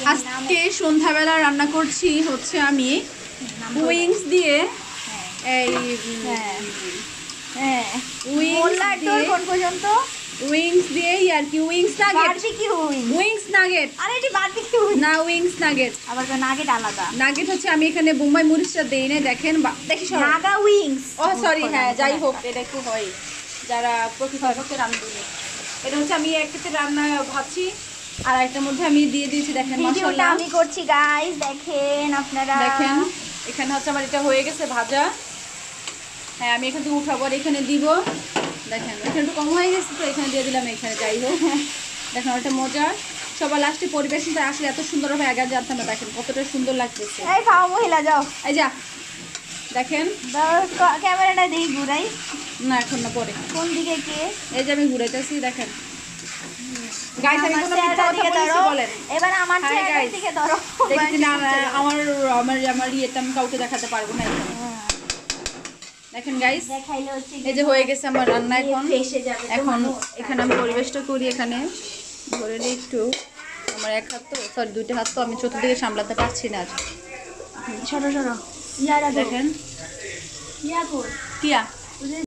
আজকে সন্ধ্যাবেলা রান্না করছি হচ্ছে আমি উইংস দিয়ে এই কোন পর্যন্ত উইংস দিয়ে আর কি উইংস নাগেট উইংস নাগেট আরে এটি বারবিকিউ না উইংস নাগেট আবার নাগেট আলাদা নাগেট হচ্ছে আমি এখানে বোম্বাই মরিচটা দেই না দেখেন দেখি নাগা উইংস ও সরি হ্যাঁ যাই হোক এটা একটু হয় যারা প্রকৃতপক্ষে রান্না এটা হচ্ছে আমি একটাতে রান্না ভাবছি আর একটার মধ্যে আমি দিয়ে দিয়েছি দেখেন ভিডিওটা আমি করছি গাইস দেখেন আপনারা দেখেন এখানে হচ্ছে আমার এটা হয়ে গেছে ভাজা হ্যাঁ আমি এখান থেকে উঠাবো আর এখানে দিব দেখেন এখানে একটু কম হয়ে গেছে তো এখানে দিয়ে দিলাম এখানে যাই হোক দেখেন ওটা মজা সবার লাস্টে পরিবেশনটা আসলে এত সুন্দর হবে আগে জানতাম না দেখেন কতটা সুন্দর লাগতেছে এই খাও মহিলা যাও এই যা দেখেন ক্যামেরাটা দেই ঘুরাই না এখন না পরে কোন দিকে কে এই যে আমি ঘুরাইতেছি দেখেন গাইস আমি কোনো মিথ্যা কথা বলছি বলেন এবার আমার চেহারার দিকে ধরো দেখি না আমার ইয়েটা আমি কাউকে দেখাতে পারবো না দেখেন গাইস দেখাইলে হচ্ছে এই যে হয়ে গেছে আমার রান্না এখন ফেসে যাবে এখন এখানে আমি পরিবেশটা করি এখানে ধরে নিই একটু আমার এক হাত তো সরি দুইটা হাত তো আমি চতুর্দিকে সামলাতে পারছি না আর সরো ইয়ারা দেখেন ইয়া কর কিয়া